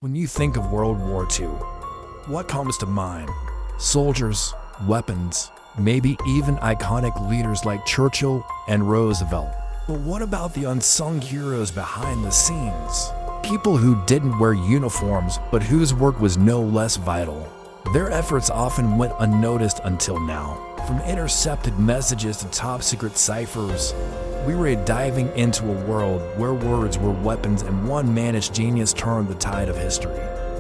When you think of World War II, what comes to mind? Soldiers, weapons, maybe even iconic leaders like Churchill and Roosevelt. But what about the unsung heroes behind the scenes? People who didn't wear uniforms, but whose work was no less vital. Their efforts often went unnoticed until now. From intercepted messages to top-secret ciphers, we were diving into a world where words were weapons and one managed genius turned the tide of history.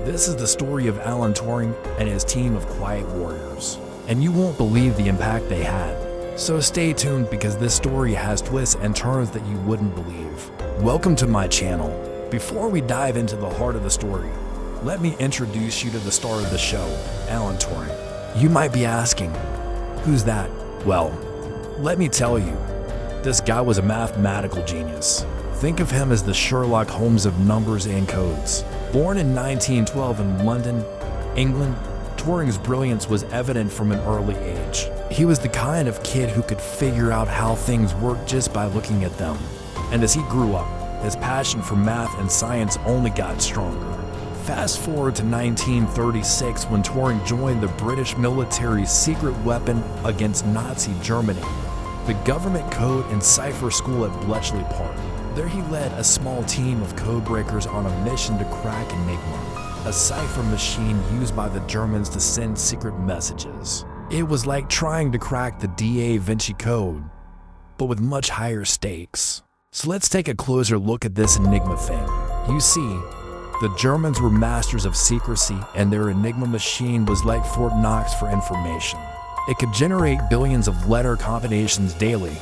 This is the story of Alan Turing and his team of quiet warriors. And you won't believe the impact they had. So stay tuned because this story has twists and turns that you wouldn't believe. Welcome to my channel. Before we dive into the heart of the story, let me introduce you to the star of the show, Alan Turing. You might be asking, who's that? Well, let me tell you. This guy was a mathematical genius. Think of him as the Sherlock Holmes of numbers and codes. Born in 1912 in London, England, Turing's brilliance was evident from an early age. He was the kind of kid who could figure out how things worked just by looking at them. And as he grew up, his passion for math and science only got stronger. Fast forward to 1936 when Turing joined the British military's secret weapon against Nazi Germany, the government code and cipher school at Bletchley Park. There he led a small team of codebreakers on a mission to crack Enigma, a cipher machine used by the Germans to send secret messages. It was like trying to crack the Da Vinci Code, but with much higher stakes. So let's take a closer look at this Enigma thing. You see, the Germans were masters of secrecy, and their Enigma machine was like Fort Knox for information. It could generate billions of letter combinations daily,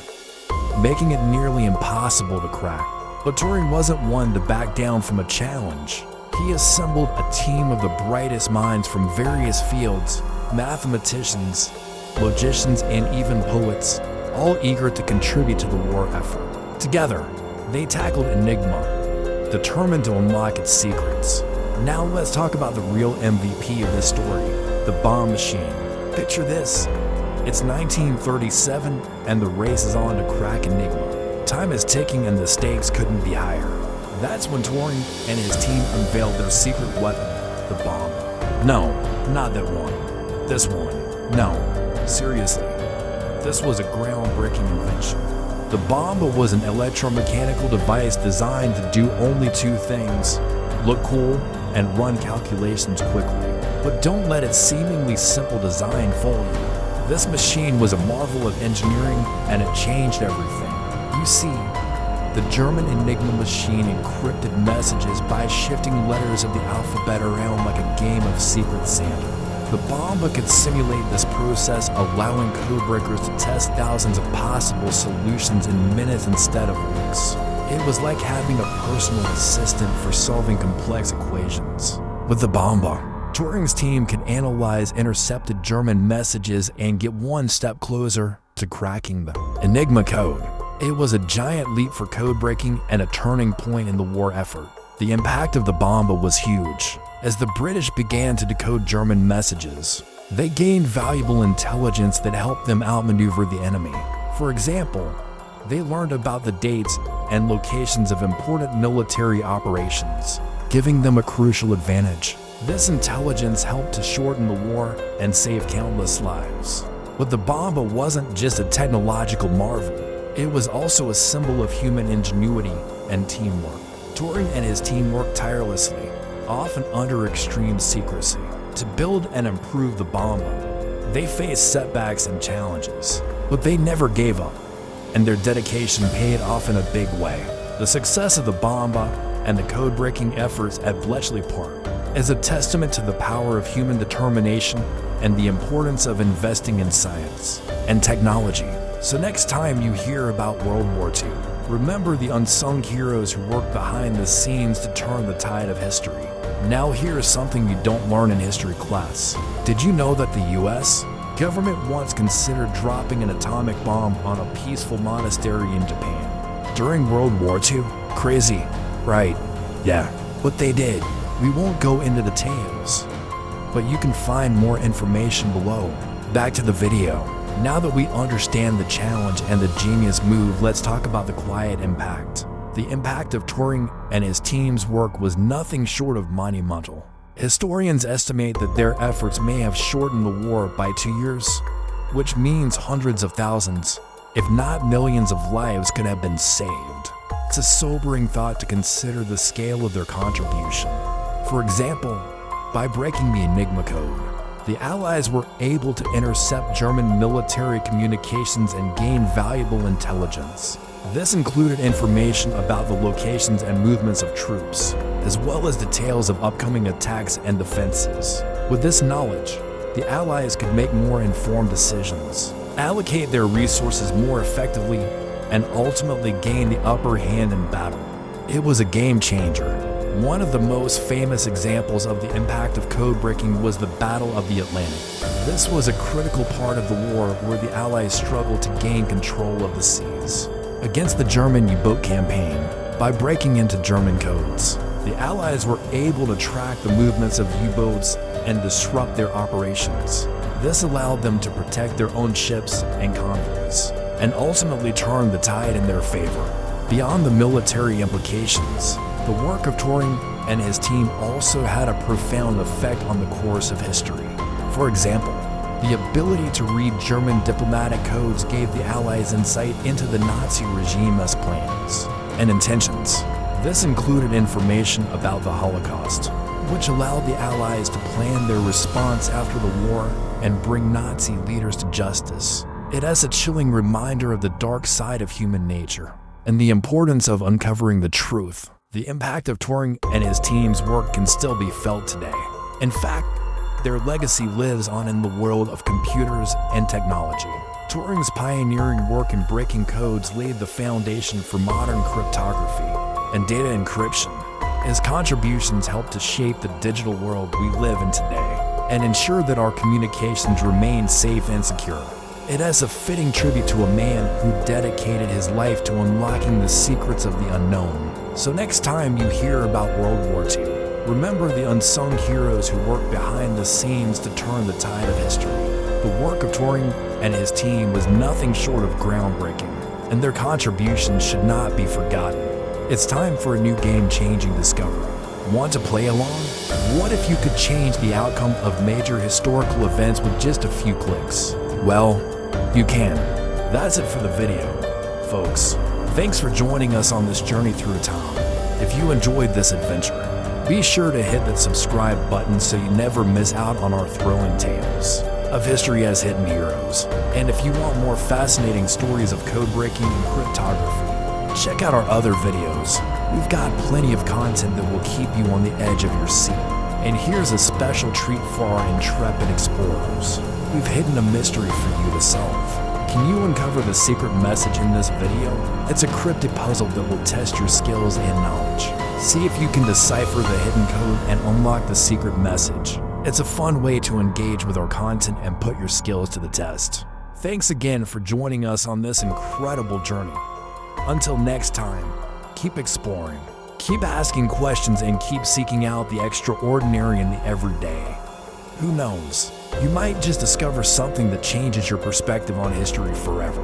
making it nearly impossible to crack. But Turing wasn't one to back down from a challenge. He assembled a team of the brightest minds from various fields, mathematicians, logicians, and even poets, all eager to contribute to the war effort. Together, they tackled Enigma, determined to unlock its secrets. Now let's talk about the real MVP of this story, the bomb machine. Picture this. It's 1937 and the race is on to crack Enigma. Time is ticking and the stakes couldn't be higher. That's when Turing and his team unveiled their secret weapon, the bomb. No, not that one. This one. No, seriously. This was a groundbreaking invention. The bomb was an electromechanical device designed to do only two things: look cool and run calculations quickly. But don't let its seemingly simple design fool you. This machine was a marvel of engineering, and it changed everything. You see, the German Enigma machine encrypted messages by shifting letters of the alphabet around like a game of Secret Santa. The bomb could simulate this process, allowing codebreakers to test thousands of possible solutions in minutes instead of weeks. It was like having a personal assistant for solving complex equations. With the bomb, Turing's team could analyze intercepted German messages and get one step closer to cracking the Enigma code. It was a giant leap for code breaking and a turning point in the war effort. The impact of the bomb was huge. As the British began to decode German messages, they gained valuable intelligence that helped them outmaneuver the enemy. For example, they learned about the dates and locations of important military operations, giving them a crucial advantage. This intelligence helped to shorten the war and save countless lives. But the bomb wasn't just a technological marvel. It was also a symbol of human ingenuity and teamwork. Turing and his team worked tirelessly, often under extreme secrecy, to build and improve the bomb. They faced setbacks and challenges, but they never gave up, and their dedication paid off in a big way. The success of the bomb and the code-breaking efforts at Bletchley Park is a testament to the power of human determination and the importance of investing in science and technology. So next time you hear about World War II, remember the unsung heroes who worked behind the scenes to turn the tide of history. Now here's something you don't learn in history class. Did you know that the US government once considered dropping an atomic bomb on a peaceful monastery in Japan during World War II? Crazy, right? Yeah, but they did. We won't go into details, but you can find more information below. Back to the video. Now that we understand the challenge and the genius move, let's talk about the quiet impact. the impact of Turing and his team's work was nothing short of monumental. Historians estimate that their efforts may have shortened the war by 2 years, which means hundreds of thousands, if not millions of lives could have been saved. It's a sobering thought to consider the scale of their contribution. For example, by breaking the Enigma code, the Allies were able to intercept German military communications and gain valuable intelligence. This included information about the locations and movements of troops, as well as details of upcoming attacks and defenses. With this knowledge, the Allies could make more informed decisions, allocate their resources more effectively, and ultimately gain the upper hand in battle. It was a game changer. One of the most famous examples of the impact of code breaking was the Battle of the Atlantic. This was a critical part of the war where the Allies struggled to gain control of the seas against the German U-boat campaign. By breaking into German codes, the Allies were able to track the movements of U-boats and disrupt their operations. This allowed them to protect their own ships and convoys, and ultimately turn the tide in their favor. Beyond the military implications, the work of Turing and his team also had a profound effect on the course of history. For example, the ability to read German diplomatic codes gave the Allies insight into the Nazi regime's plans and intentions. This included information about the Holocaust, which allowed the Allies to plan their response after the war and bring Nazi leaders to justice. It is a chilling reminder of the dark side of human nature and the importance of uncovering the truth. The impact of Turing and his team's work can still be felt today. In fact, their legacy lives on in the world of computers and technology. Turing's pioneering work in breaking codes laid the foundation for modern cryptography and data encryption. His contributions helped to shape the digital world we live in today and ensure that our communications remain safe and secure. It is a fitting tribute to a man who dedicated his life to unlocking the secrets of the unknown. So next time you hear about World War II, remember the unsung heroes who worked behind the scenes to turn the tide of history. The work of Turing and his team was nothing short of groundbreaking, and their contributions should not be forgotten. It's time for a new game-changing discovery. Want to play along? What if you could change the outcome of major historical events with just a few clicks? Well, you can. That's it for the video, folks. Thanks for joining us on this journey through time. If you enjoyed this adventure, be sure to hit that subscribe button so you never miss out on our thrilling tales of history as hidden heroes. And if you want more fascinating stories of code breaking and cryptography, check out our other videos. We've got plenty of content that will keep you on the edge of your seat. And here's a special treat for our intrepid explorers. We've hidden a mystery for you to solve. Can you uncover the secret message in this video? It's a cryptic puzzle that will test your skills and knowledge. See if you can decipher the hidden code and unlock the secret message. It's a fun way to engage with our content and put your skills to the test. Thanks again for joining us on this incredible journey. Until next time, keep exploring, keep asking questions, and keep seeking out the extraordinary in the everyday. Who knows? You might just discover something that changes your perspective on history forever.